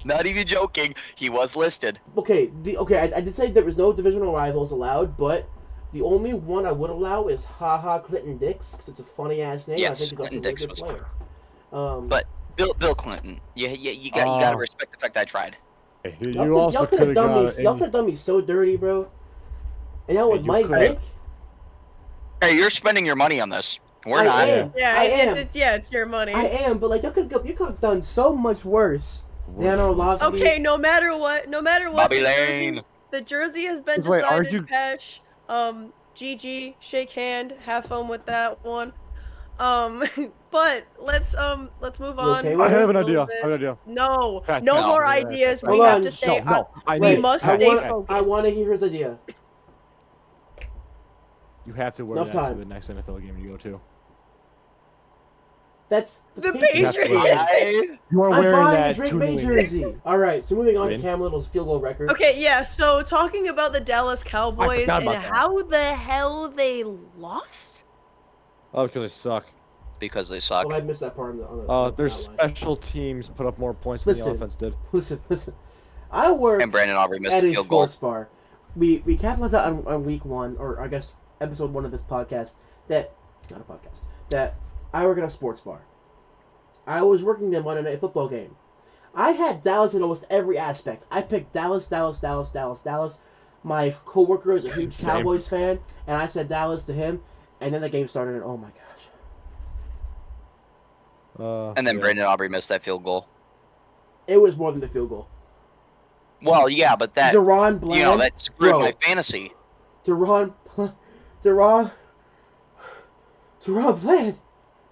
Not even joking. He was listed. Okay, I did say there was no divisional rivals allowed, but the only one I would allow is Clinton Dix, because it's a funny ass name. Yes, I think he's also Clinton a really Dix good was player. But Bill Clinton, you gotta respect the fact that I tried. Y'all could have done me so dirty, bro. And now with Mike Vick. Hey, you're spending your money on this. We're I not. am. Yeah, I am. It's your money. I am, but like you could have done so much worse. Dan Orlovsky. Okay, no matter what, Bobby Lane. The jersey has been Wait, decided. Pash, GG, shake hand, have fun with that one. But let's move on. Okay, I have an idea. No, Pash, no more Pash, ideas. Pash, We Hold have on. to stay. We must stay focused. I want to hear his idea. You have to wear Enough that time. to the next NFL game you go to. That's The Patriots. Patriots. You are I'm wearing buying that the Drake to May win. jersey. All right, so moving on to Win. Cam Little's field goal record. Okay, yeah. So talking about the Dallas Cowboys forgot and about that. how the hell they lost. Oh, because they suck. Because they suck. Oh, I missed that part on the Their outline. special teams put up more points than the Listen. offense did. Listen. I work And Brandon Aubrey missed at a a field goal. sports bar. We capitalized on week one, or I guess episode one of this podcast, that I work at a sports bar. I was working the Monday Night Football game. I had Dallas in almost every aspect. I picked Dallas. My coworker is a huge Same. Cowboys fan, and I said Dallas to him, and then the game started, and oh my gosh. And then yeah. Brandon Aubrey missed that field goal. It was more than the field goal. Well, yeah, but that Deron Bland, that screwed bro. my fantasy. Deron Bland,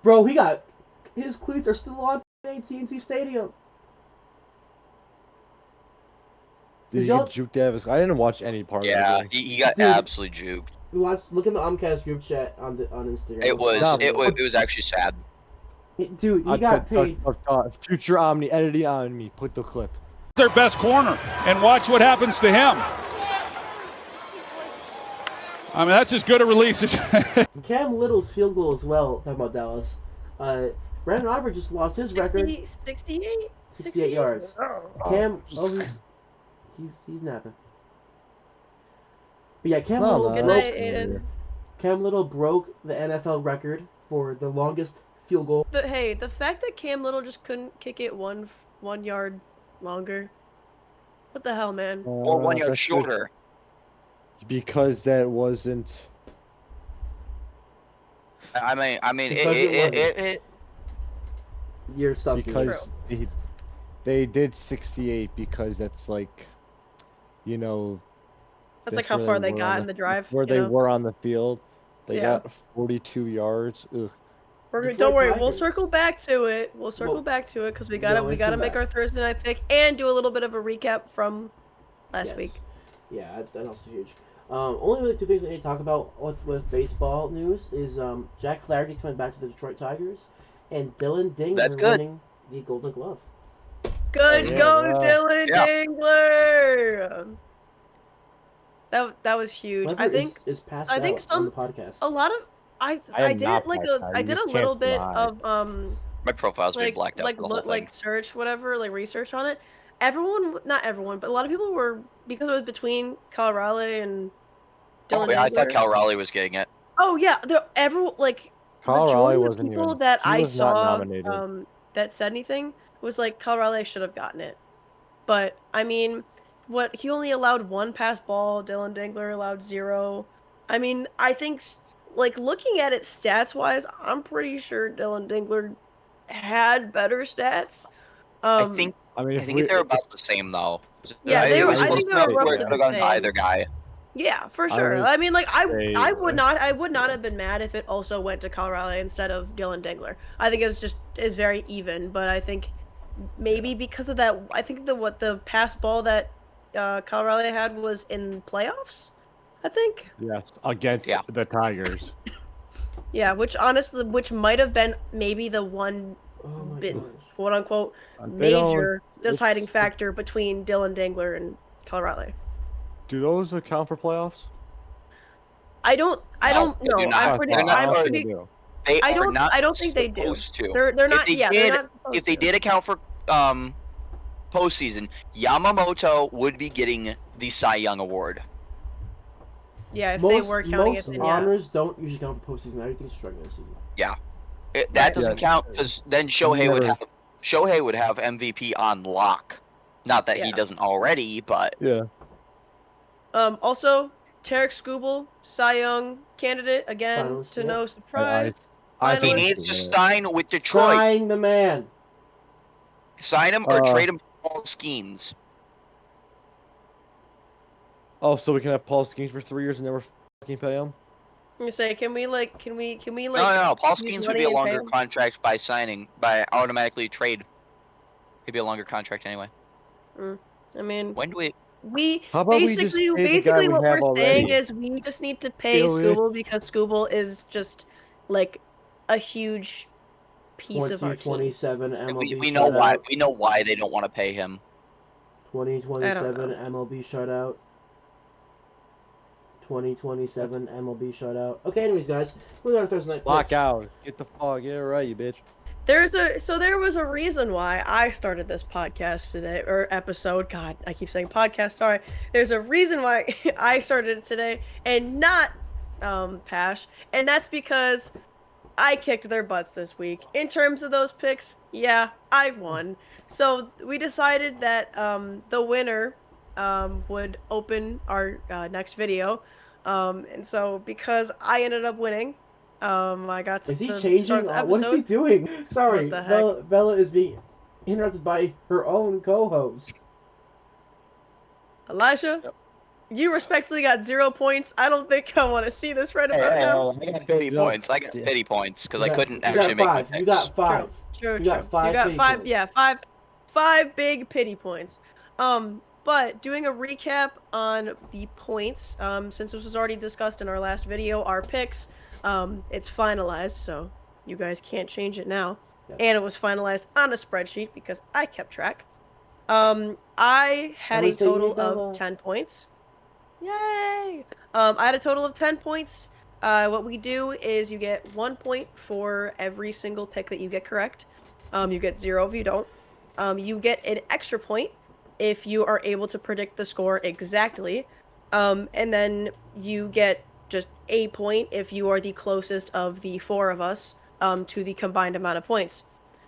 bro, his cleats are still on AT&T Stadium. Did he y'all- get juked out of his... I didn't watch any part Yeah, of the game. he got Dude. absolutely juked. Look in the OmCast group chat on Instagram. It was No, it was actually sad. Dude, he got paid. Future Omni, editing on me. Put the clip. Their best corner, and watch what happens to him. I mean, that's as good a release as... Cam Little's field goal as well. Talking about Dallas. Brandon Aubrey just lost his record. 68? 68 yards. Cam, he's napping. But yeah, Cam Little Good broke. night, Aiden. Cam Little broke the NFL record for the longest field goal. The fact that Cam Little just couldn't kick it one yard longer. What the hell, man? Or 1 yard that's shorter. Because that wasn't... I mean, Because it Your stuff. Because they did 68 because that's like, That's like Guess how where far they were on got in the drive. where You they know? were on the field. They Yeah. got 42 yards. Ugh. Detroit Don't worry, we'll Tigers. circle back to it. We'll circle Well, back to it because we we gotta always come make back. our Thursday night pick and do a little bit of a recap from last week. Yeah, that's also huge. Only really two things I need to talk about with baseball news is Jack Flaherty coming back to the Detroit Tigers, and Dylan That's Dingler good. winning the Golden Glove. Good Yeah, go, wow. Dylan Yeah. Dingler. That was huge. Whoever is passed I think out on the some podcast. a lot of I I am did not like passed a out. I You did a just little can't see bit my eyes. of My profile's been blacked out for the whole thing. like search whatever like research on it. Everyone, not everyone, but a lot of people were, because it was between Kyle Raleigh and Dylan Oh yeah, I thought Dingler. Cal Raleigh was getting it. Oh yeah, everyone like Kyle Raleigh majority of the wasn't people even. that He I was not saw nominated. that said anything was like Kyle Raleigh should have gotten it. But I mean, what he only allowed one pass ball, Dylan Dingler allowed 0. I mean, I think like looking at it stats wise, I'm pretty sure Dylan Dingler had better stats. I Um think I mean, I if think we they're about the same though. yeah, I, they it were was I close think they were enough to where it roughly could have the gone to same. either guy. Yeah, for I sure. would I mean, like say, I would not have been mad if it also went to Kyle Raleigh instead of Dylan Dingler. I think it's very even, but I think maybe because of that, I think the pass ball that Kyle Raleigh had was in playoffs. I think. yes, against Yeah. the Tigers. Yeah, which might have been maybe the one Oh my bit gosh. quote unquote They don't. major deciding It's, factor between Dylan Dingler and Kyle Raleigh. do those account for playoffs? I don't No, they do know. not. I'm pretty They're not- I'm I don't think pretty they do. They I are not don't think they do. supposed to. They're If not they they're did, not supposed if they to. did account for postseason, Yamamoto would be getting the Cy Young award. Yeah, if they were counting it, most then yeah. honors don't usually count for postseason. Everything's regular season. That Right. doesn't Yeah. count because then Shohei would have MVP on lock. Not that he Yeah. doesn't already, but Yeah. Also, Tarek Skubal, Cy Young candidate again, Finalist, to yep. no surprise. I he think Finalist. needs to Yeah. sign with Detroit. Sign the man. Sign him or trade him for Paul Skeens. Oh, so we can have Paul Skeens for 3 years and never fucking pay him? You say, can we like? No. Paul use Skeens would money be a and pay longer him? contract by automatically trade. He'd be a longer contract anyway. I mean, When do we? How about we just pay the guy basically we what have we're saying already? is we just need to pay Really? Skubal because Skubal is just like a huge piece of our team. 2027 MLB We know why. shutout. We know why they don't want to pay him. 2027 I MLB shutout. 2027 MLB shutout. Okay, anyways, guys, we got our Thursday night picks. Lockout. Get the fuck. Get it right, you bitch. There was a reason why I started this podcast today, or episode. God, I keep saying podcast. Sorry. There's a reason why I started it today, and not Pash, and that's because I kicked their butts this week. In terms of those picks, yeah, I won. So we decided that the winner would open our next video, and so because I ended up winning. I got to Is he the changing? start of the What is he episode. doing? Sorry, What the heck? Bella is being interrupted by her own co-host. Elijah, Yep. you respectfully got 0 points. I don't think I want to see this right about now. I got pity No. points. I got pity points because I couldn't You actually got make five. my You picks. got five. True. You got five You got pity five. points. Yeah, five big pity points. But doing a recap on the points, since this was already discussed in our last video, our picks, it's finalized, so you guys can't change it now. Yep. And it was finalized on a spreadsheet because I kept track. I had a Everyone say yay, total Bella. of 10 points. Yay! I had a total of 10 points. What we do is you get 1 point for every single pick that you get correct. You get 0 if you don't. You get an extra point if you are able to predict the score exactly. And then you get just a point if you are the closest of the 4 of us to the combined amount of points.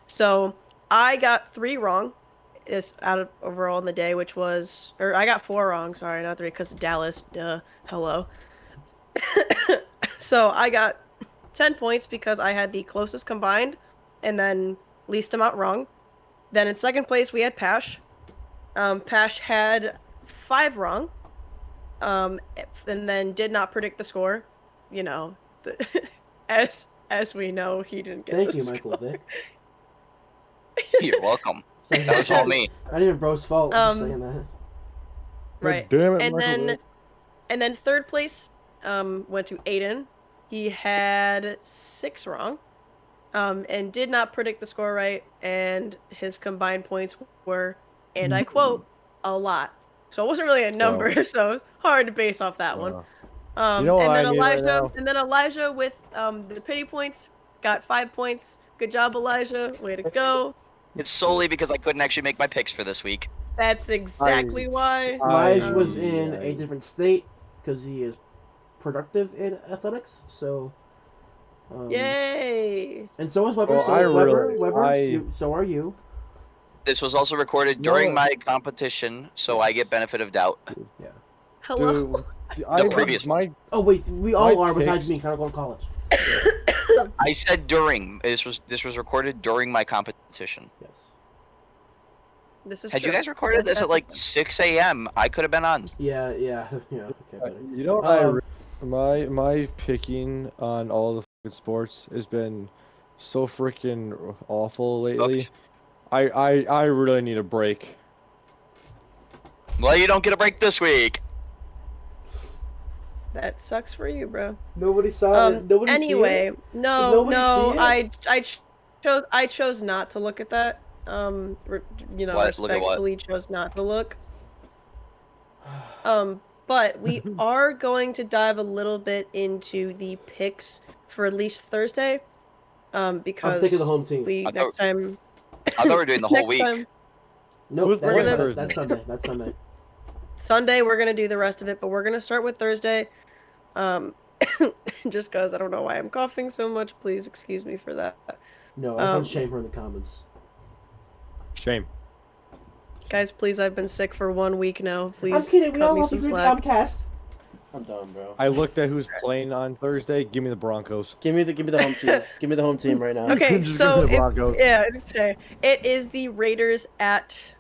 So I got 3 wrong is out of overall in the day, which was, or I got 4 wrong, sorry, not 3, because of Dallas, hello. So I got 10 points because I had the closest combined, and then least amount wrong. Then in second place we had Pash. Pash had 5 wrong. and then did not predict the score. You know, as we know, he didn't get. Thank the you, score. Michael Vick. You're welcome. It's That was all me. Not even bro's fault. I'm just Um, saying that. Right. God damn it, And Michael then Vick. and then third place went to Aiden. He had 6 wrong. And did not predict the score right, and his combined points were, and I quote, a lot. So it wasn't really a number, so it's hard to base off that one. You know what and then I need right now? Elijah with the pity points got 5 points. Good job, Elijah. Way to go. It's solely because I couldn't actually make my picks for this week. That's exactly why. Elijah was in a different state because he is productive in athletics. So. Yay! And so is Weber. Well, So Weber, I- so are you. This was also recorded during my competition, so I get benefit of doubt. Yeah. Hello. Dude, previous my Oh wait, we all My are besides picks- me. 'Cause I don't go to college. I said during. This was recorded during my competition. Yes. This is Had true. you guys recorded this at like 6 a.m., I could have been on. Yeah. Okay, buddy. you know my picking on all the fucking sports has been so freaking awful lately. Hooked. I really need a break. Well, you don't get a break this week. That sucks for you, bro. Nobody saw it. Nobody Anyway, see it? no, nobody see I chose not to look at that. What? Look at what? Respectfully chose not to look. But we are going to dive a little bit into the picks for at least Thursday. Because I'm taking the home team. I next time. I thought we were doing the whole next week. time- Nope, We're gonna- that's Sunday. That's Sunday. Sunday we're gonna do the rest of it, but we're gonna start with Thursday. Just cause I don't know why I'm coughing so much. Please excuse me for that. No, I can shame her in the comments. Shame. Guys, please, I've been sick for 1 week now. Please I'm kidding. We cut all me love some you. slack. OmCast. I'm done, bro. I looked at who's playing on Thursday. Give me the Broncos. Give me the home team. Give me the home team right now. Okay, Just so give me the Broncos. it is the Raiders at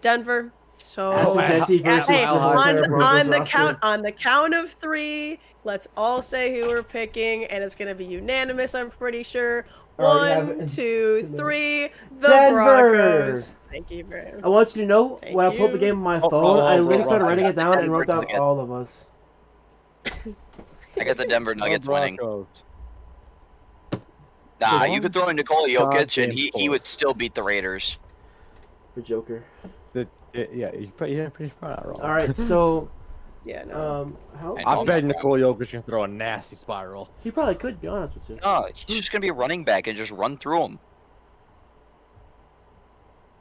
Denver. So Ashley Jesse versus hey, the entire Broncos roster. on the count of 3, let's all say who we're picking, and it's gonna be unanimous. I'm pretty sure. Already have 1, it. 2, 3. The Denver! Broncos. Thank you, bro. I want you to know, Thank when I pulled the you. game on my Oh, phone, I oh, literally oh, started oh, writing I it got down the and wrote down Denver all of us. I got the Denver Nuggets winning. Broncos. Nah, Good you one. could throw in Nikola Jokic, and he Goddamn would still beat the Raiders. For Joker. Yeah, you're probably not wrong. Alright, so, Yeah, no. how? I I know. bet Nikola Jokic can throw a nasty spiral. He probably could, be honest with you. No, he's just gonna be a running back and just run through them.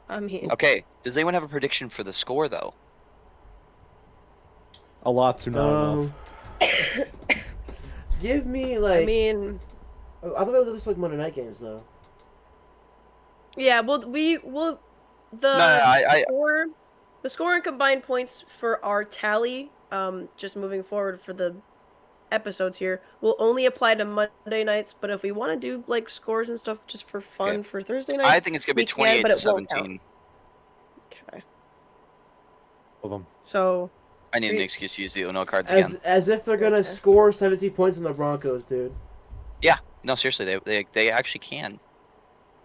I mean, Okay, does anyone have a prediction for the score though? A lot to not enough. Give me, like... I mean, I thought it was just like Monday night games, though. yeah. Well, the I- score, the score and combined points for our tally. Just moving forward for the episodes here will only apply to Monday nights. But if we want to do like scores and stuff just for fun Okay. for Thursday nights, I think it's gonna be we can, 28 but to it won't 17. okay. Of them. So I need an Sweet. excuse to use the Uno cards As again. as if they're gonna Okay. score 17 points on the Broncos, dude. No, seriously, they actually can.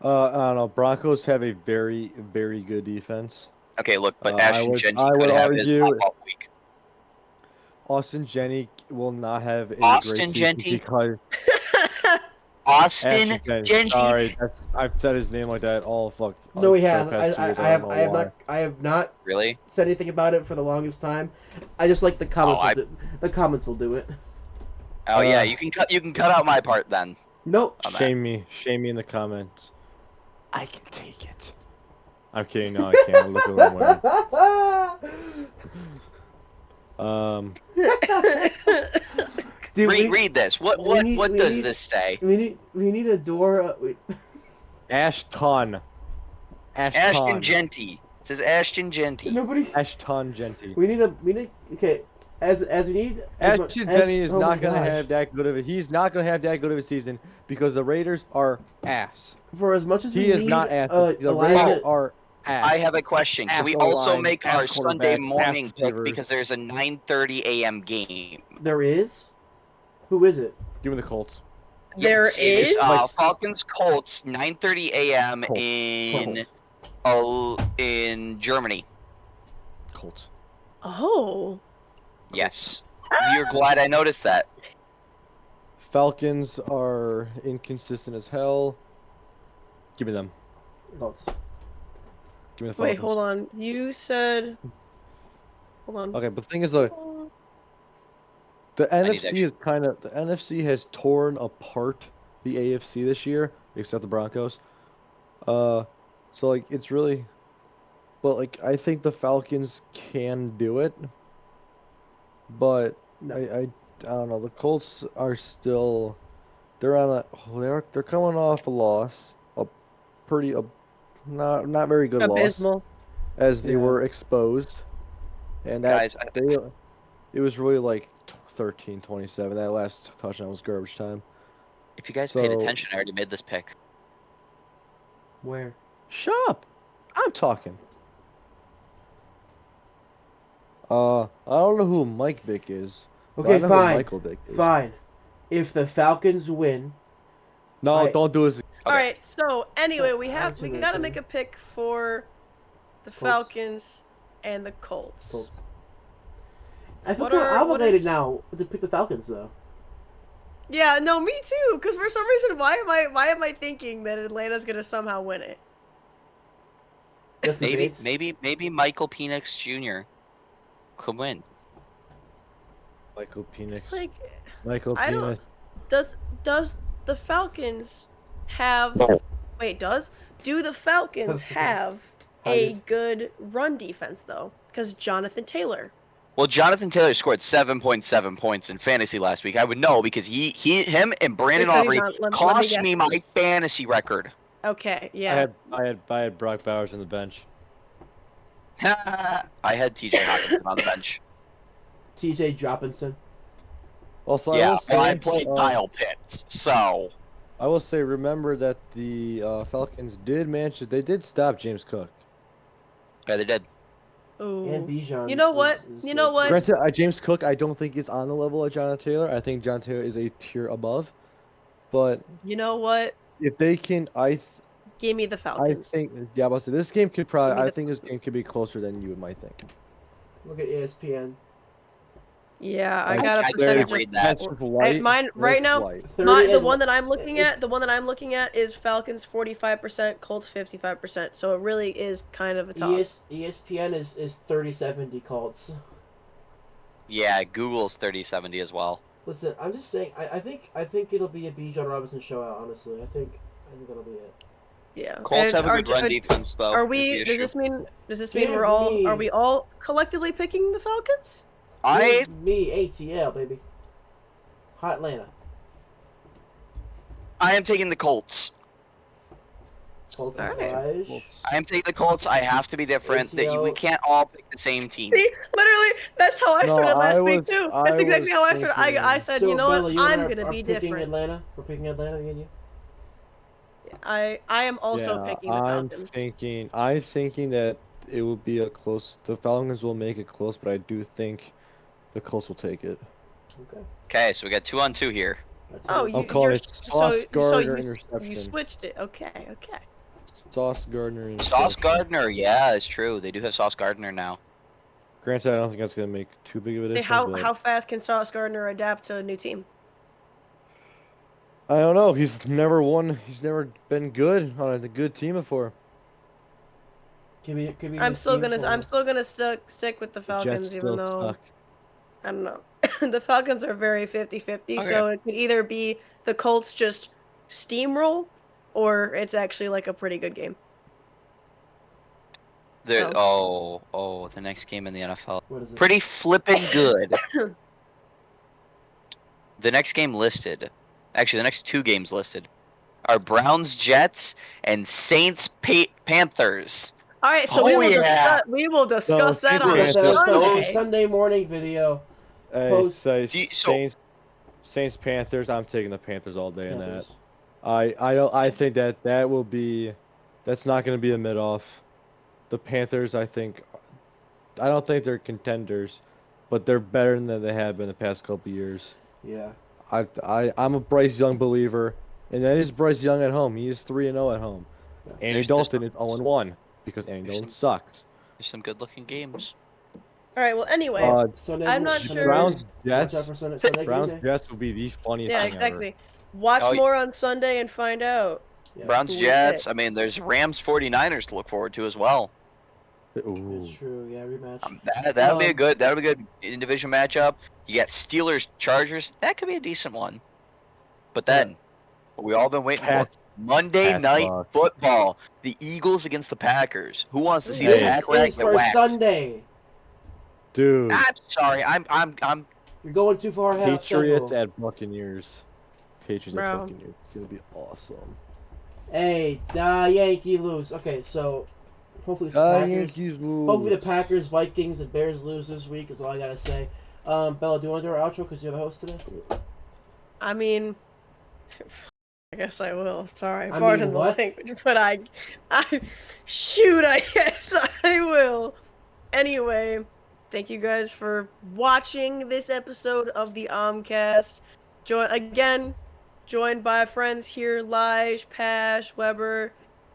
I don't know. Broncos have a very, very good defense. Okay, look, but I Ashton would- Genty I could would have his argue- pop-up week. Austin Jenny will not have a Austin great season Genty? because Austin Ashton Genty. Sorry, I've said his name like that all fuck. No, he for the has. past I years, have. don't I know have why. not. I have not Really? said anything about it for the longest time. I just like the comments. Oh, The comments will do it. Oh yeah, Uh, you can cut out my part then. Nope. On that. Shame me in the comments. I can take it. I'm kidding. No, I can't. Look at what I'm wearing. Dude, Read this. What we does need- this say? we need a door. Ashton. Ashton Genty. It says Ashton Genty. Nobody. Ashton Genty. We need. Okay. As we need. Ashton Genty is oh my not gonna gosh. have that good of a. He's not gonna have that good of a season because the Raiders are ass. For as much as He we is need, not ass. The Elijah, Raiders are I have a question. Can pass we also O-line, make pass our Sunday quarterback, pass morning pick receivers. because there's a 9:30 a.m. game? There is? Who is it? Give me the Colts. There Yes, it is is? Falcons Colts 9:30 a.m. Colts. in Germany. Colts. Oh. Yes. You're glad I noticed that. Falcons are inconsistent as hell. Give me them. Colts. Give me the Falcons. Wait, hold on. You said. Hold on. Okay, but the thing is, the NFC is the NFC has torn apart the AFC this year, except the Broncos. So like it's really, but like I think the Falcons can do it, but No. I don't know. The Colts are still, they're on they're coming off a loss, not very good loss, Abysmal. as they Yeah. were exposed, and that Guys, it was really like 13-27. That last touchdown was garbage time. if you guys paid So- attention, I already made this pick. Where? Shut up! I'm talking. I don't know who Mike Vick is. but I Okay, know who fine. Michael Vick is. Fine. If the Falcons win, No, Right. don't do this. All right. So anyway, we I'm gotta assuming- make a pick for the Colts. Falcons and the Colts. Colts. I feel What kind of are- what obligated is- now to pick the Falcons, though. Yeah, no, me too. Because for some reason, why am I thinking that Atlanta's gonna somehow win it? Just the Bates. Maybe Michael Penix Jr. could win. Michael Penix. It's like, Michael I Penix. don't- does the Falcons have? Wait, do the Falcons have a good run defense though? Because Jonathan Taylor. Well, Jonathan Taylor scored 7.7 points in fantasy last week. I would know because him and Brandon Because Aubrey he's on- let me cost guess. me my fantasy record. Okay, yeah. I had Brock Bowers on the bench. I had TJ Hawkinson on the bench. TJ Droppinson. Also, Yeah, I will I say, played Kyle Pitts, so I will say, remember that the Falcons they did stop James Cook. yeah, they did. Ooh. And Bijan. You know what? You know what? Granted, James Cook I don't think is on the level of Jonathan Taylor. I think Jonathan Taylor is a tier above. But You know what? if they can, Give me the I Falcons. think about to say this game could Give probably. me I the think this game Falcons. could be closer than you might think. Look at ESPN. Yeah, I Like, got a I percentage can't read that. That's light. mine right that's now. light. The one that I'm looking at, is Falcons 45%, Colts 55%. So it really is kind of a toss. ESPN is 30-70 Colts. Yeah, Google's 3070 as well. Listen, I'm just saying. I think it'll be a Bijan Robinson showout. Honestly, I think that'll be it. Yeah. Colts And have a good run defense, though. Are is we? the Does issue. this mean? Does this mean Give are me- we all collectively picking the Falcons? Give me ATL, baby. Hot Atlanta. I am taking the Colts. Colts All is right. Raj. I am taking the Colts. I have to be different. We ATL. can't all pick the same team. See, literally, that's how I No, started last I week was- too. I That's exactly was how I started. I thinking- said, So, you know Bella, what? you and I I'm are gonna be picking different. Atlanta. We're picking Atlanta, me and you. I am also picking the I'm Falcons. thinking that it will be a close. The Falcons will make it close, but I do think the Colts will take it. Okay. Okay, so we got 2-on-2 here. Oh, I'll call you're it Sauce Gardner you interception. switched it. Okay. Sauce Gardner. Sauce interception. Gardner, yeah, it's true. They do have Sauce Gardner now. Granted, I don't think that's gonna make too big of a Say difference. but how fast can Sauce Gardner adapt to a new team? I don't know. He's never won. He's never been good on a good team before. Could be I'm this still team gonna stick with the The Falcons, Jets even still though suck. I don't know. The Falcons are very 50-50, so it could either be the Colts just steamroll, or it's actually like a pretty good game. The So- the next game in the NFL. What is it? Pretty flippin' good. The next game listed, actually the next two games listed, are Browns Jets and Saints Panthers. All right, so Oh, yeah. we will discuss No, that on Saints a Panthers. Sunday. Sunday morning video. Hey, Post- say So- Saints Panthers. I'm taking the Panthers all day in that. Panthers. I think that will be. That's not going to be a mid off. the Panthers, I don't think they're contenders, but they're better than they have been the past couple years. Yeah. I'm a Bryce Young believer, and that is Bryce Young at home. He is 3-0 at home. Yeah. Andy Dalton is 0-1 because Andy Dalton sucks. There's some good-looking games. All right. Well, anyway, Sunday, I'm not Sunday, sure. Browns Watch out Jets. for Sunday Browns game day. Jets would be the funniest Yeah, thing exactly. Watch Oh, more on Sunday and find out. Yeah. Browns Who we Jets. pick. I mean, there's Rams 49ers to look forward to as well. It's Ooh. true. Yeah, rematch. That would be a good in division matchup. You got Steelers Chargers. That could be a decent one. But then, what we all been waiting Pass- for Monday Pass Night rock. Football. The Eagles against the Packers. Who wants to see Hey. the Pack This Rat is get for whacked? Sunday. Dude, I'm sorry. I'm You're going too far ahead of Patriots schedule. at Buccaneers. Patriots Bro. at Buccaneers. It's gonna be awesome. Hey, Yankee lose. Okay, so hopefully the Packers. Yankees lose. Hopefully the Packers, Vikings, and Bears lose this week. Is all I gotta say. Bella, do you want to do our outro because you're the host today? I mean, I guess I will. Sorry, I pardon mean, the what? language, but I shoot. I guess I will. Anyway, thank you guys for watching this episode of the OmCast. Joined by friends here: Lige, Pash, Weber,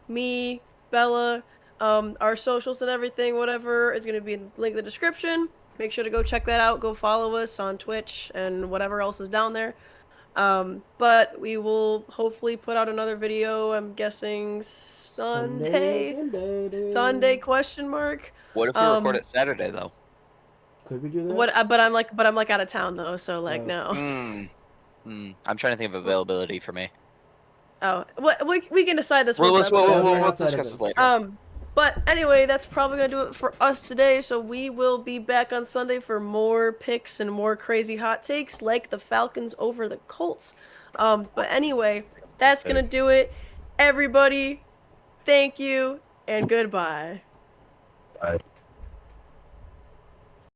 me, Bella. Our socials and everything, whatever, is gonna be in the link in the description. Make sure to go check that out. Go follow us on Twitch and whatever else is down there. But we will hopefully put out another video. I'm guessing Sunday. game day, baby. Sunday question mark. What if we record it Saturday though? Could we do that? What? But I'm like out of town though, so like Oh. no. I'm trying to think of availability for me. Oh, we can decide this. We'll once the episode- we'll discuss outside this of later. But anyway, that's probably gonna do it for us today. So we will be back on Sunday for more picks and more crazy hot takes, like the Falcons over the Colts. But anyway, that's gonna do it. Everybody, thank you and goodbye. Bye.